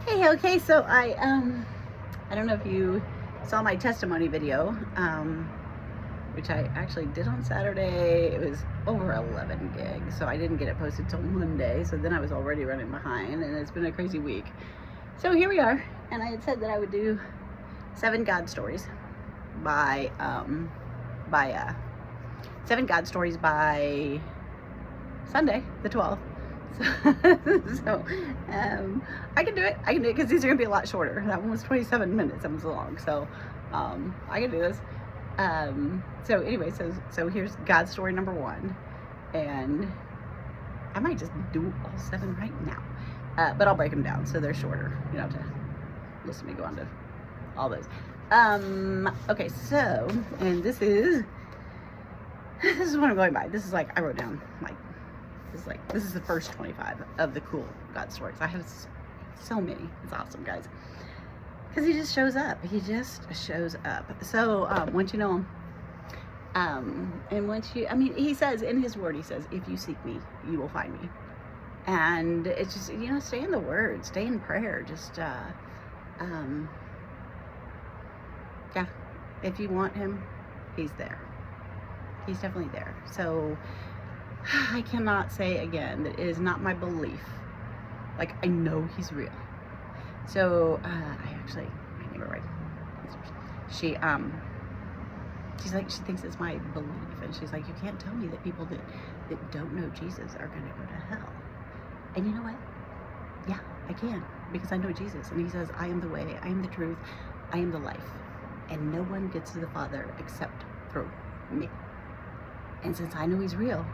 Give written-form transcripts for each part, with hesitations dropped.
Hey, okay, so I don't know if you saw my testimony video, which I actually did on Saturday. It was over 11 gigs, so I didn't get it posted till Monday, so then I was already running behind, and it's been a crazy week. So here we are, and I had said that I would do 7 God stories by, 7 God stories by Sunday, the 12th. So I can do it. I can do it because these are gonna be a lot shorter. That one was 27 minutes. That was long. So I can do this. So anyway, so here's God story number 1, and I might just do all 7 right now, but I'll break them down so they're shorter. You don't have to listen to me go on to all those. Okay, so and this is what I'm going by. This is like I wrote down like. This is the first 25 of the cool God stories. I have so many. It's awesome, guys. Because he just shows up. He just shows up. So once you know him, and once you, I mean, he says in his word, he says, if you seek me, you will find me. And it's just, stay in the word, stay in prayer. Just, yeah, if you want him, he's there. He's definitely there. So I cannot say again that it is not my belief. Like, I know he's real. So my neighbor, right? She's like, she thinks it's my belief, and she's like, you can't tell me that people that don't know Jesus are going to go to hell. And you know what? Yeah, I can, because I know Jesus, and he says, I am the way, I am the truth, I am the life, and no one gets to the Father except through me. And since I know he's real,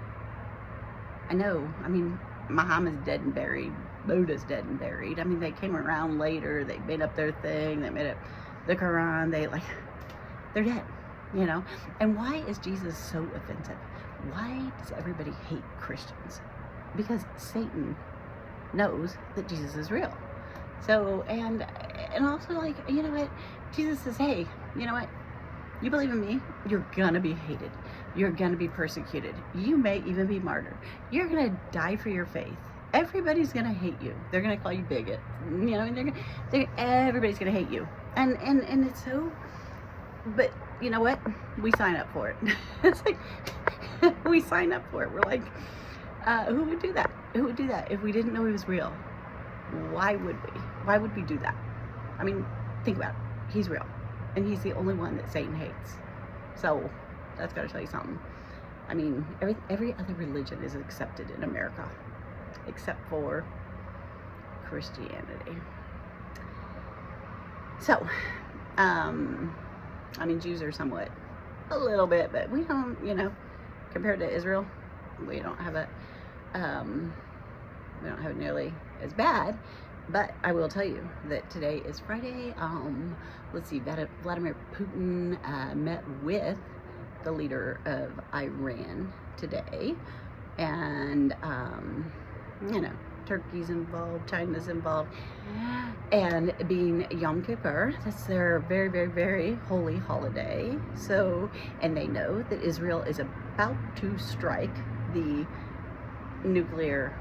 I know, I mean, Muhammad's dead and buried. Buddha's dead and buried. I mean, they came around later. They made up their thing. They made up the Quran. They're dead, And why is Jesus so offensive? Why does everybody hate Christians? Because Satan knows that Jesus is real. So, and also, like, you know what? Jesus says, hey, you know what? You believe in me, you're gonna be hated. You're gonna be persecuted. You may even be martyred. You're gonna die for your faith. Everybody's gonna hate you. They're gonna call you bigot. Everybody's gonna hate you. And it's so. But you know what? We sign up for it. It's like we sign up for it. We're like, who would do that? Who would do that if we didn't know he was real? Why would we? Why would we do that? I mean, think about it. He's real. And he's the only one that Satan hates. So that's got to tell you something. I mean, every other religion is accepted in America, except for Christianity. So, I mean, Jews are somewhat, a little bit, but we don't, compared to Israel, we don't have it nearly as bad. But I will tell you that today is Friday. Let's see, Vladimir Putin met with the leader of Iran today. And, Turkey's involved, China's involved. And being Yom Kippur, that's their very, very, very holy holiday. So, and they know that Israel is about to strike the nuclear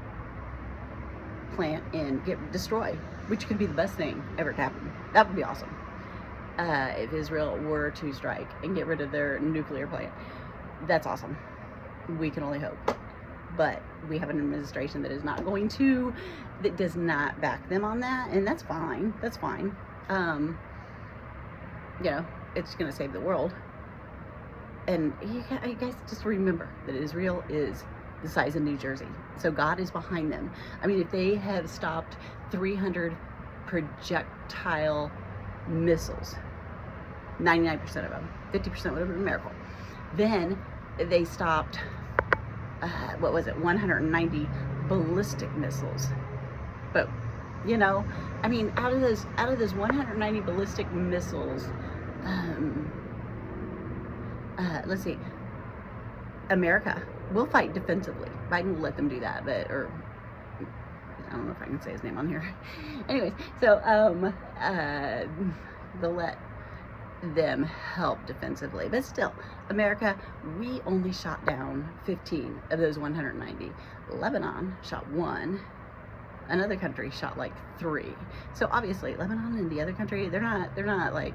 plant and destroy, which could be the best thing ever to happen. That would be awesome. If Israel were to strike and get rid of their nuclear plant, that's awesome. We can only hope. But we have an administration that is not going to, that does not back them on that, and that's fine. That's fine. It's going to save the world. And you guys just remember that Israel is the size of New Jersey. So God is behind them. I mean, if they have stopped 300 projectile missiles, 99% of them, 50% would have been a miracle. Then they stopped, 190 ballistic missiles. But, I mean, out of those 190 ballistic missiles, let's see, America will fight defensively. Biden will let them do that, or I don't know if I can say his name on here. Anyways, so they'll let them help defensively, but still, America, we only shot down 15 of those 190. Lebanon shot 1. Another country shot like 3. So obviously Lebanon and the other country, they're not like,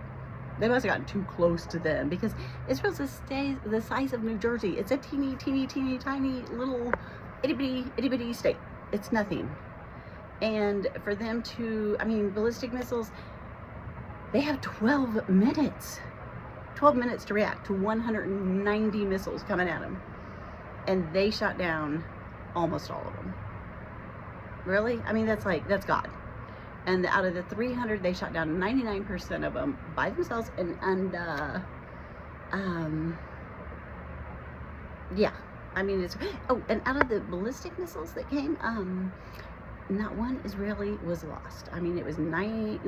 they must have gotten too close to them, because Israel's the size of New Jersey. It's a teeny tiny little itty bitty state. It's nothing. And for them to, I mean, ballistic missiles, they have 12 minutes to react to 190 missiles coming at them. And they shot down almost all of them. Really? I mean, that's God. And out of the 300, they shot down 99% of them by themselves. Yeah. I mean, it's, oh, and out of the ballistic missiles that came, not one Israeli was lost. I mean, it was 9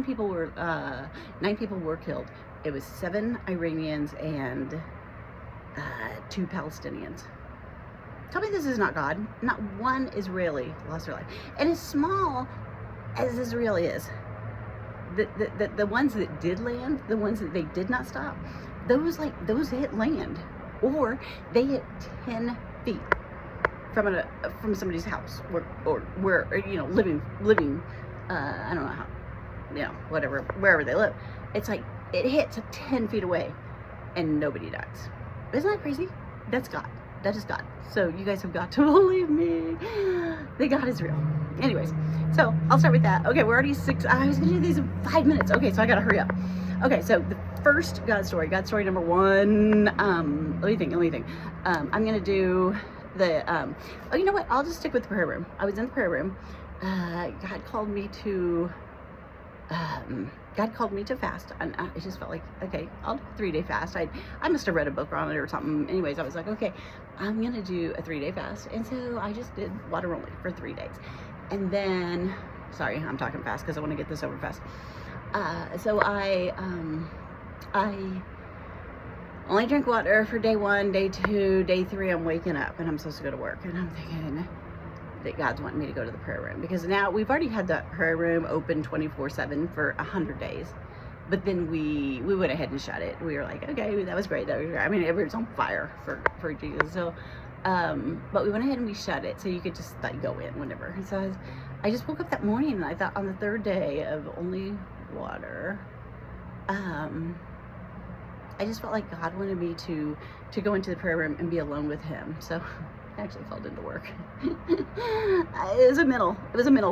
people were killed. It was 7 Iranians and 2 Palestinians. Tell me this is not God. Not one Israeli lost their life. And as small as Israel is, the ones that did land, the ones that they did not stop, those hit land, or they hit 10 feet from somebody's house, or where, you know, living I don't know how, you know, whatever, wherever they live. It's like it hits 10 feet away and nobody dies. Isn't that crazy? That's God. That is God. So you guys have got to believe me that God is real. Anyways, so I'll start with that. Okay, we're already 6. I was gonna do these in 5 minutes. Okay, so I gotta hurry up. Okay, so the first God story number 1. Let me think. I'm gonna do the oh, you know what? I'll just stick with the prayer room. I was in the prayer room. God called me to fast, and I just felt like, okay, I'll do a 3-day fast. I must have read a book on it or something. Anyways, I was like, okay, I'm gonna do a 3-day fast, and so I just did water only for 3 days. And then, sorry, I'm talking fast because I want to get this over fast. So I only drink water for day 1, day 2, day 3. I'm waking up and I'm supposed to go to work, and I'm thinking that God's wanting me to go to the prayer room, because now we've already had the prayer room open 24/7 for 100 days. But then we went ahead and shut it. We were like, okay, that was great. I mean, everyone's on fire for Jesus. So, but we went ahead and we shut it so you could just like go in whenever. And so I just woke up that morning and I thought, on the 3rd day of only water, I just felt like God wanted me to go into the prayer room and be alone with Him. So I actually called into work. It was a middle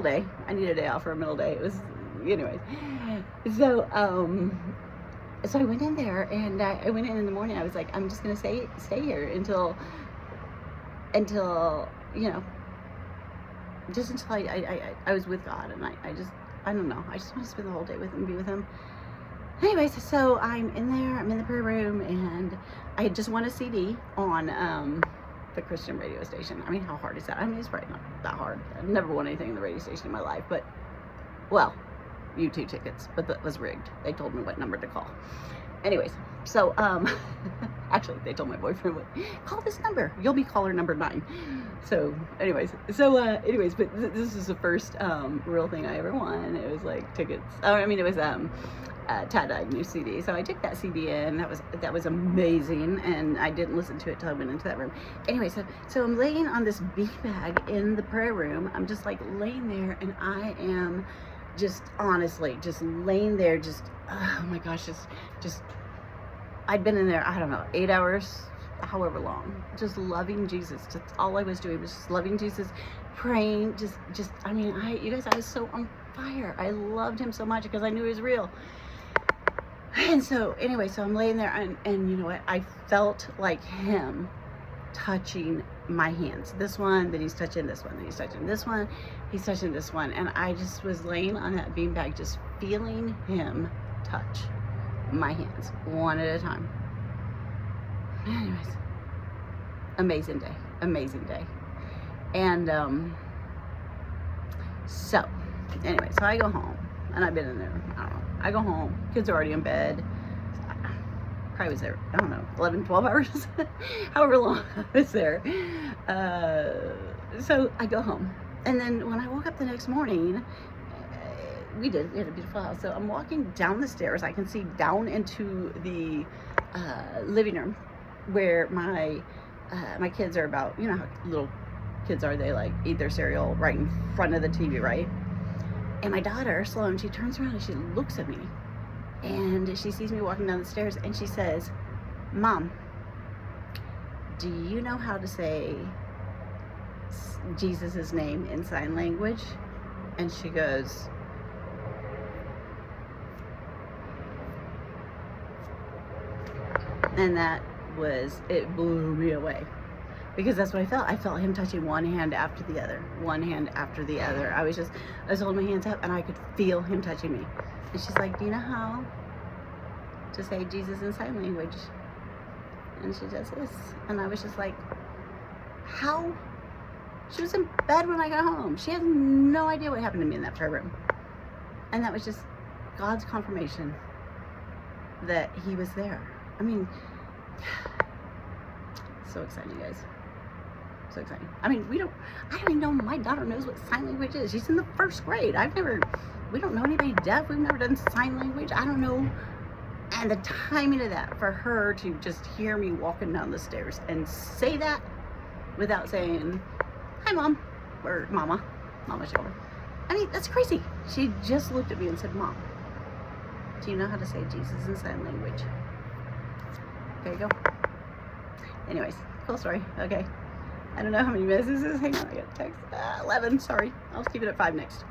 day. I needed a day off for a middle day. It was, anyways. So so I went in there, and I went in the morning. I was like, I'm just gonna stay here until you know, just until I was with God, and I don't know. I just want to spend the whole day with Him, be with Him. Anyways, so I'm in there. I'm in the prayer room, and I just won a CD on the Christian radio station. I mean, how hard is that? I mean, it's probably not that hard. I've never won anything in the radio station in my life, but, well, U2 tickets, but that was rigged. They told me what number to call. Anyways, so, actually, they told my boyfriend, call this number. You'll be caller number 9. So, anyways, but this is the first real thing I ever won. It was like tickets. Oh, I mean, it was Tad new CD. So I took that CD in. That was amazing, and I didn't listen to it till I went into that room. Anyway, so I'm laying on this beanbag in the prayer room. I'm just like laying there, and I am just honestly just laying there, just oh my gosh, just I'd been in there, I don't know, 8 hours, however long, just loving Jesus. Just all I was doing was just loving Jesus, praying, just I mean, you guys, I was so on fire. I loved Him so much because I knew He was real. And so anyway, so I'm laying there, and you know what, I felt like Him touching my hands. This one, then He's touching this one, then He's touching this one, He's touching this one, and I just was laying on that beanbag, just feeling Him touch my hands one at a time. Anyways, amazing day. And so anyway, so I go home, and I've been in there, I don't know, I go home, kids are already in bed. Probably was there, I don't know, 11, 12 hours, however long I was there. So I go home, and then when I woke up the next morning, we had a beautiful house. So I'm walking down the stairs. I can see down into the living room where my kids are about, you know how little kids are. They like eat their cereal right in front of the TV, right? And my daughter, Sloan, she turns around and she looks at me, and she sees me walking down the stairs, and she says, "Mom, do you know how to say Jesus' name in sign language?" And she goes, and it blew me away. Because that's what I felt. I felt him touching one hand after the other. One hand after the other. I was holding my hands up and I could feel him touching me. And she's like, "Do you know how to say Jesus in sign language?" And she does this. And I was just like, how? She was in bed when I got home. She has no idea what happened to me in that prayer room. And that was just God's confirmation that he was there. I mean, so exciting, guys. So exciting. I mean, I don't even know my daughter knows what sign language is. She's in the 1st grade. We don't know anybody deaf. We've never done sign language. I don't know. And the timing of that, for her to just hear me walking down the stairs and say that without saying, "Hi, Mom," or Mama. Mama, she called her. I mean, that's crazy. She just looked at me and said, "Mom, do you know how to say Jesus in sign language?" There you go. Anyways, cool story. Okay. I don't know how many minutes this is. Hang on, I got a text. 11, sorry. I'll keep it at 5 next.